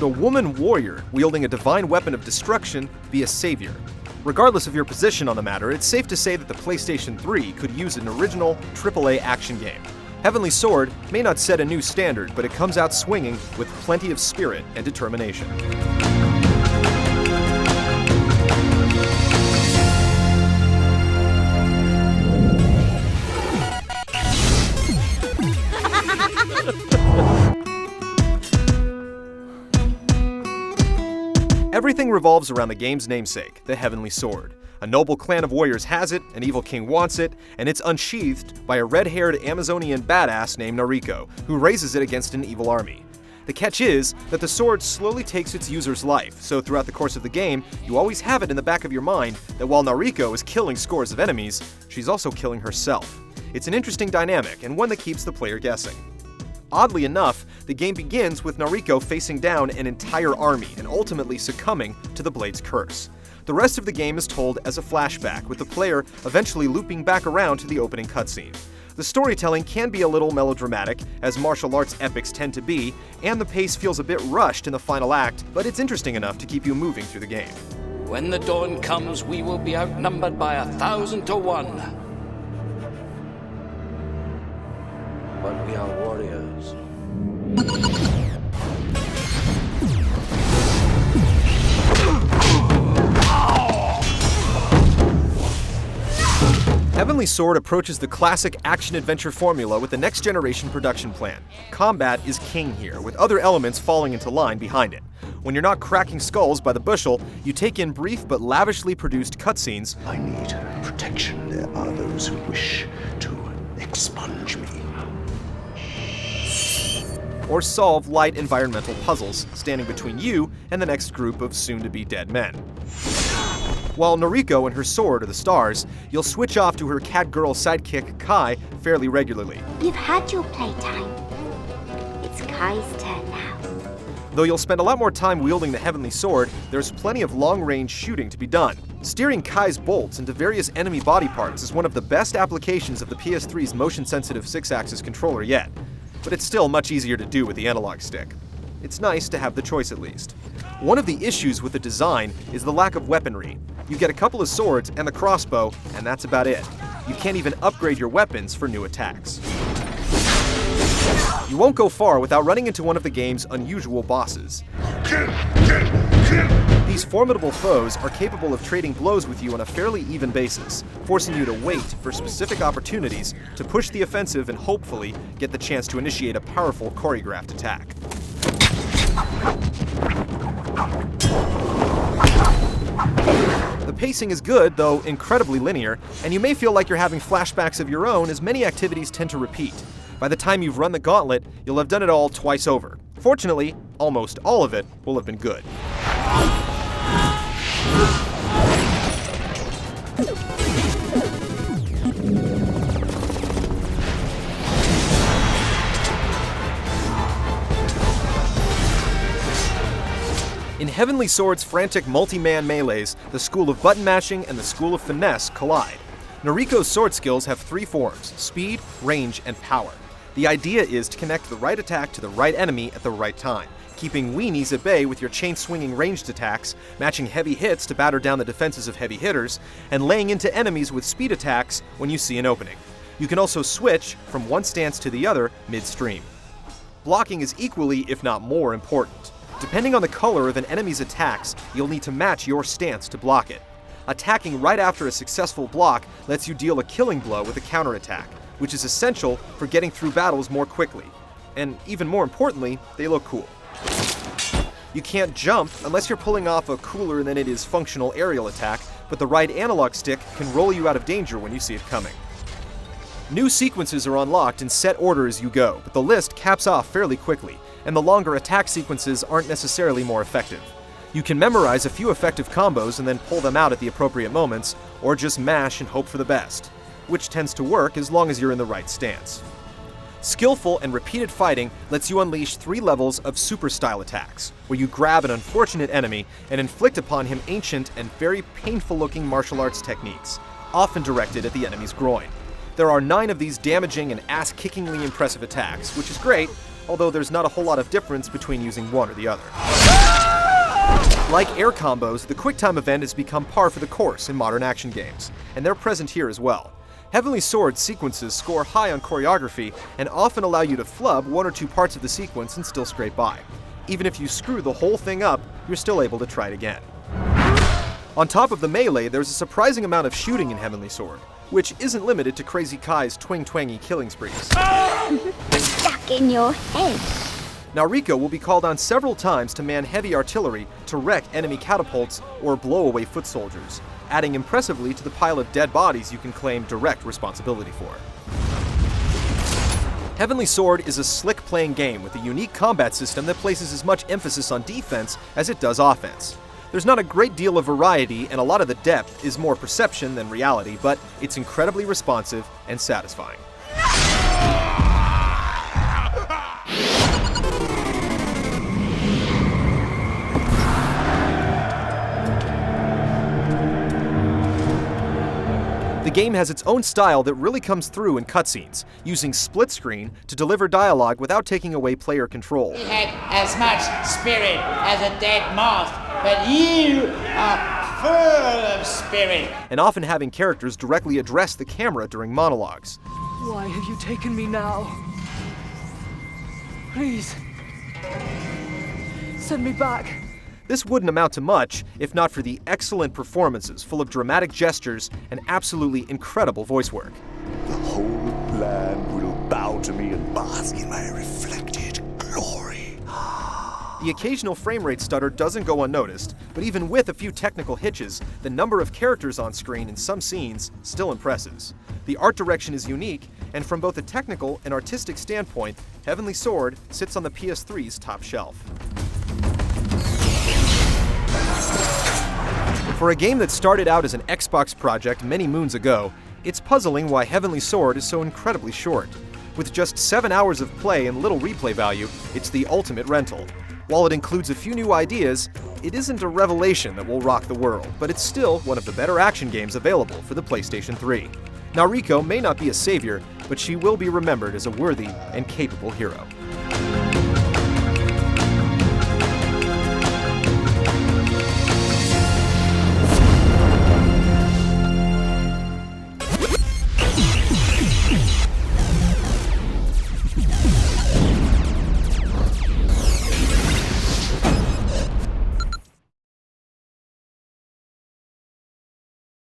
could a woman warrior wielding a divine weapon of destruction be a savior? Regardless of your position on the matter, it's safe to say that the PlayStation 3 could use an original AAA action game. Heavenly Sword may not set a new standard, but it comes out swinging with plenty of spirit and determination. Everything revolves around the game's namesake, the Heavenly Sword. A noble clan of warriors has it, an evil king wants it, and it's unsheathed by a red-haired Amazonian badass named Nariko, who raises it against an evil army. The catch is that the sword slowly takes its user's life, so throughout the course of the game, you always have it in the back of your mind that while Nariko is killing scores of enemies, she's also killing herself. It's an interesting dynamic, and one that keeps the player guessing. Oddly enough, the game begins with Nariko facing down an entire army and ultimately succumbing to the blade's curse. The rest of the game is told as a flashback, with the player eventually looping back around to the opening cutscene. The storytelling can be a little melodramatic, as martial arts epics tend to be, and the pace feels a bit rushed in the final act, but it's interesting enough to keep you moving through the game. When the dawn comes, we will be outnumbered by 1,000 to 1. But we are warriors. Heavenly Sword approaches the classic action-adventure formula with a next-generation production plan. Combat is king here, with other elements falling into line behind it. When you're not cracking skulls by the bushel, you take in brief but lavishly produced cutscenes. I need protection. There are those who wish to expunge me. Or solve light environmental puzzles, standing between you and the next group of soon-to-be dead men. While Nariko and her sword are the stars, you'll switch off to her cat-girl sidekick, Kai, fairly regularly. You've had your playtime. It's Kai's turn now. Though you'll spend a lot more time wielding the Heavenly Sword, there's plenty of long-range shooting to be done. Steering Kai's bolts into various enemy body parts is one of the best applications of the PS3's motion-sensitive 6-axis controller yet, but it's still much easier to do with the analog stick. It's nice to have the choice at least. One of the issues with the design is the lack of weaponry. You get a couple of swords and the crossbow, and that's about it. You can't even upgrade your weapons for new attacks. You won't go far without running into one of the game's unusual bosses. These formidable foes are capable of trading blows with you on a fairly even basis, forcing you to wait for specific opportunities to push the offensive and hopefully get the chance to initiate a powerful choreographed attack. The pacing is good, though incredibly linear, and you may feel like you're having flashbacks of your own, as many activities tend to repeat. By the time you've run the gauntlet, you'll have done it all twice over. Fortunately, almost all of it will have been good. In Heavenly Sword's frantic multi-man melees, the school of button mashing and the school of finesse collide. Nariko's sword skills have three forms: speed, range, and power. The idea is to connect the right attack to the right enemy at the right time, keeping weenies at bay with your chain-swinging ranged attacks, matching heavy hits to batter down the defenses of heavy hitters, and laying into enemies with speed attacks when you see an opening. You can also switch from one stance to the other midstream. Blocking is equally, if not more, important. Depending on the color of an enemy's attacks, you'll need to match your stance to block it. Attacking right after a successful block lets you deal a killing blow with a counterattack, which is essential for getting through battles more quickly. And even more importantly, they look cool. You can't jump unless you're pulling off a cooler than it is functional aerial attack, but the right analog stick can roll you out of danger when you see it coming. New sequences are unlocked in set order as you go, but the list caps off fairly quickly, and the longer attack sequences aren't necessarily more effective. You can memorize a few effective combos and then pull them out at the appropriate moments, or just mash and hope for the best, which tends to work as long as you're in the right stance. Skillful and repeated fighting lets you unleash 3 levels of super-style attacks, where you grab an unfortunate enemy and inflict upon him ancient and very painful-looking martial arts techniques, often directed at the enemy's groin. There are 9 of these damaging and ass-kickingly impressive attacks, which is great, although there's not a whole lot of difference between using one or the other. Like air combos, the QuickTime event has become par for the course in modern action games, and they're present here as well. Heavenly Sword sequences score high on choreography and often allow you to flub one or two parts of the sequence and still scrape by. Even if you screw the whole thing up, you're still able to try it again. On top of the melee, there's a surprising amount of shooting in Heavenly Sword, which isn't limited to Crazy Kai's twang-twangy killing sprees. Stuck in your head. Now Rico will be called on several times to man heavy artillery to wreck enemy catapults or blow away foot soldiers, adding impressively to the pile of dead bodies you can claim direct responsibility for. Heavenly Sword is a slick-playing game with a unique combat system that places as much emphasis on defense as it does offense. There's not a great deal of variety, and a lot of the depth is more perception than reality, but it's incredibly responsive and satisfying. The game has its own style that really comes through in cutscenes, using split screen to deliver dialogue without taking away player control. He had as much spirit as a dead moth, but you are full of spirit. And often having characters directly address the camera during monologues. Why have you taken me now? Please, send me back. This wouldn't amount to much if not for the excellent performances full of dramatic gestures and absolutely incredible voice work. The whole land will bow to me and bask in my reflected glory. The occasional frame rate stutter doesn't go unnoticed, but even with a few technical hitches, the number of characters on screen in some scenes still impresses. The art direction is unique, and from both a technical and artistic standpoint, Heavenly Sword sits on the PS3's top shelf. For a game that started out as an Xbox project many moons ago, it's puzzling why Heavenly Sword is so incredibly short. With just 7 hours of play and little replay value, it's the ultimate rental. While it includes a few new ideas, it isn't a revelation that will rock the world, but it's still one of the better action games available for the PlayStation 3. Now Rico may not be a savior, but she will be remembered as a worthy and capable hero.